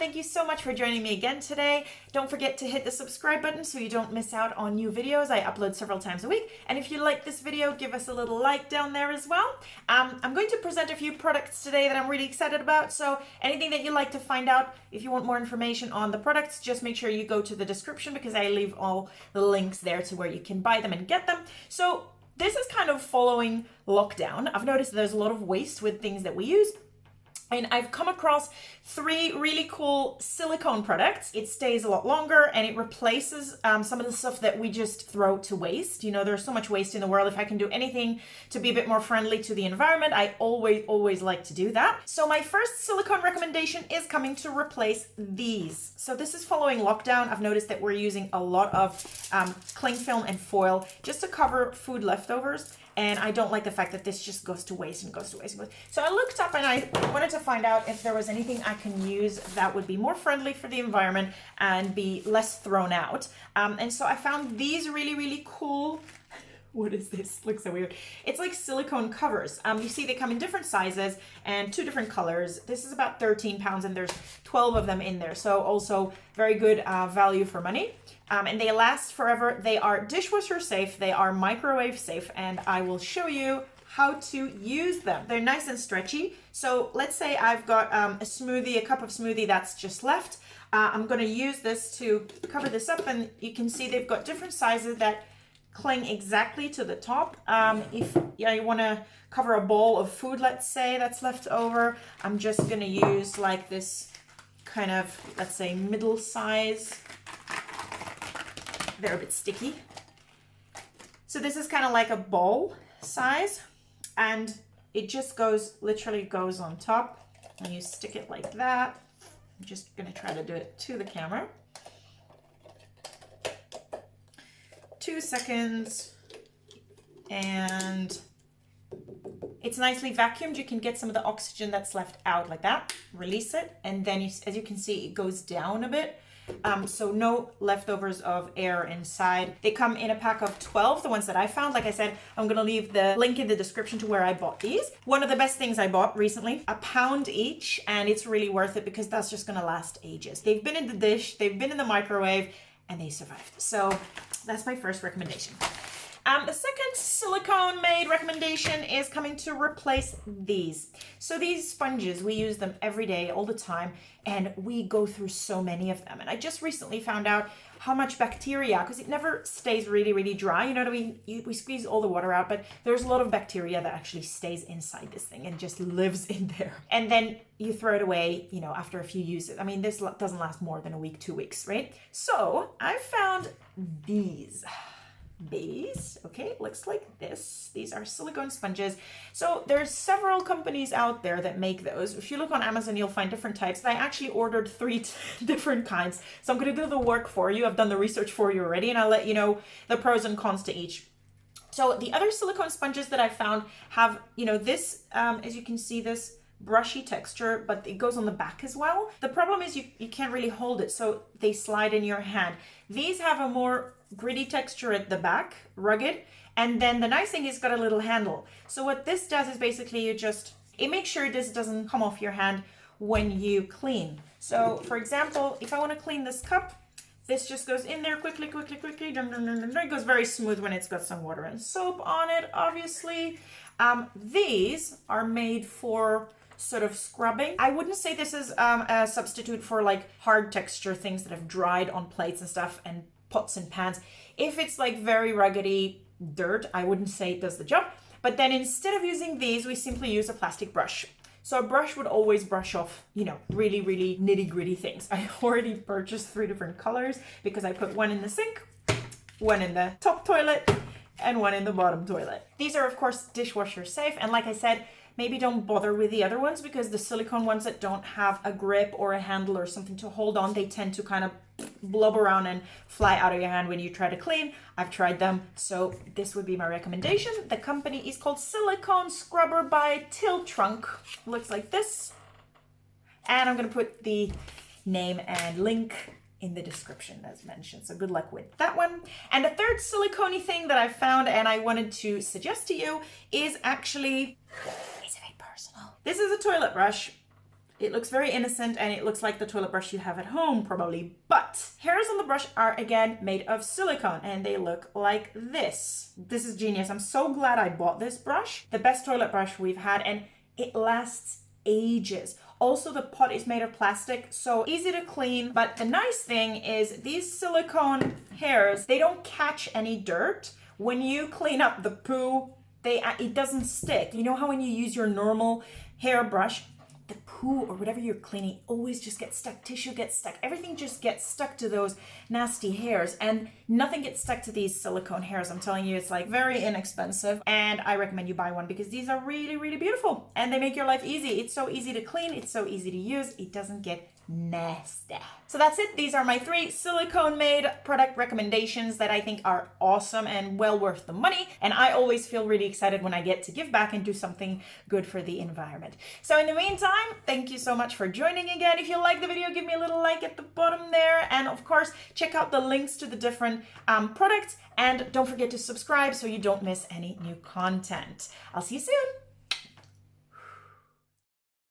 thank you so much for joining me again today. Don't forget to hit the subscribe button so you don't miss out on new videos. I upload several times a week. And if you like this video, give us a little like down there as well. I'm going to present a few products today that I'm really excited about. So anything that you'd like to find out, if you want more information on the products, just make sure you go to the description because I leave all the links there to where you can buy them and get them. So this is kind of following lockdown. I've noticed there's a lot of waste with things that we use. And I've come across 3 really cool silicone products. It stays a lot longer and it replaces some of the stuff that we just throw to waste. You know, there's so much waste in the world. If I can do anything to be a bit more friendly to the environment, I always like to do that. So my first silicone recommendation is coming to replace these. So this is following lockdown. I've noticed that we're using a lot of cling film and foil just to cover food leftovers. And I don't like the fact that this just goes to waste and goes to waste and goes. So I looked up and I wanted to find out if there was anything I can use that would be more friendly for the environment and be less thrown out. And so I found these really cool. What is this? Looks so weird. It's like silicone covers. You see they come in different sizes and 2 different colors. This is about 13 pounds and there's 12 of them in there. So also very good value for money. And they last forever. They are dishwasher safe, they are microwave safe, and I will show you how to use them. They're nice and stretchy. So let's say I've got a cup of smoothie that's just left. I'm gonna use this to cover this up, and you can see they've got different sizes that cling exactly to the top. If you wanna cover a bowl of food, let's say, that's left over, I'm just gonna use like this kind of, let's say, middle size. They're a bit sticky. So this is kind of like a bowl size and it just literally goes on top and you stick it like that. I'm just gonna try to do it to the camera. 2 seconds and it's nicely vacuumed. You can get some of the oxygen that's left out like that, release it, and then as you can see, it goes down a bit. So no leftovers of air inside. They come in a pack of 12, the ones that I found. Like I said, I'm gonna leave the link in the description to where I bought these. One of the best things I bought recently, £1 each, and it's really worth it because that's just gonna last ages. They've been in the dish, they've been in the microwave, and they survived. So that's my first recommendation. The second silicone made recommendation is coming to replace these. So these sponges, we use them every day, all the time, and we go through so many of them. And I just recently found out how much bacteria, because it never stays really dry, you know what I mean? We squeeze all the water out, but there's a lot of bacteria that actually stays inside this thing and just lives in there. And then you throw it away, you know, after a few uses. I mean, this doesn't last more than a week, 2 weeks, right? So I found these. Babies. Okay, looks like this. These are silicone sponges. So there's several companies out there that make those. If you look on Amazon, you'll find different types. I actually ordered 3 different kinds. So I'm going to do the work for you. I've done the research for you already, and I'll let you know the pros and cons to each. So the other silicone sponges that I found have, you know, this, as you can see, this brushy texture, but it goes on the back as well. The problem is you can't really hold it, so they slide in your hand. These have a more gritty texture at the back, rugged, and then the nice thing is it's got a little handle. So what this does is basically it makes sure this doesn't come off your hand when you clean. So for example, if I want to clean this cup, this just goes in there quickly. It goes very smooth when it's got some water and soap on it, obviously. These are made for sort of scrubbing. I wouldn't say this is a substitute for like hard texture things that have dried on plates and stuff and pots and pans. If it's like very ruggedy dirt, I wouldn't say it does the job. But then instead of using these, we simply use a plastic brush. So a brush would always brush off, you know, really nitty gritty things. I already purchased 3 different colors because I put one in the sink, one in the top toilet, and one in the bottom toilet. These are of course dishwasher safe, and like I said, maybe don't bother with the other ones because the silicone ones that don't have a grip or a handle or something to hold on, they tend to kind of blob around and fly out of your hand when you try to clean. I've tried them, so this would be my recommendation. The company is called Silicone Scrubber by Tilt Trunk. Looks like this. And I'm gonna put the name and link in the description as mentioned. So good luck with that one. And the third silicone thing that I found and I wanted to suggest to you is actually, it's a bit personal. This is a toilet brush. It looks very innocent and it looks like the toilet brush you have at home probably, but hairs on the brush are again made of silicone and they look like this. This is genius. I'm so glad I bought this brush. The best toilet brush we've had, and it lasts ages. Also, the pot is made of plastic, so easy to clean. But the nice thing is these silicone hairs, they don't catch any dirt. When you clean up the poo, it doesn't stick. You know how when you use your normal hairbrush, the poo or whatever you're cleaning always just gets stuck, tissue gets stuck, everything just gets stuck to those nasty hairs, and nothing gets stuck to these silicone hairs. I'm telling you, it's like very inexpensive, and I recommend you buy one because these are really, really beautiful and they make your life easy. It's so easy to clean, it's so easy to use, it doesn't get nasty. So that's it. These are my 3 silicone made product recommendations that I think are awesome and well worth the money. And I always feel really excited when I get to give back and do something good for the environment. So in the meantime, thank you so much for joining again. If you like the video, give me a little like at the bottom there. And of course, check out the links to the different products. And don't forget to subscribe so you don't miss any new content. I'll see you soon.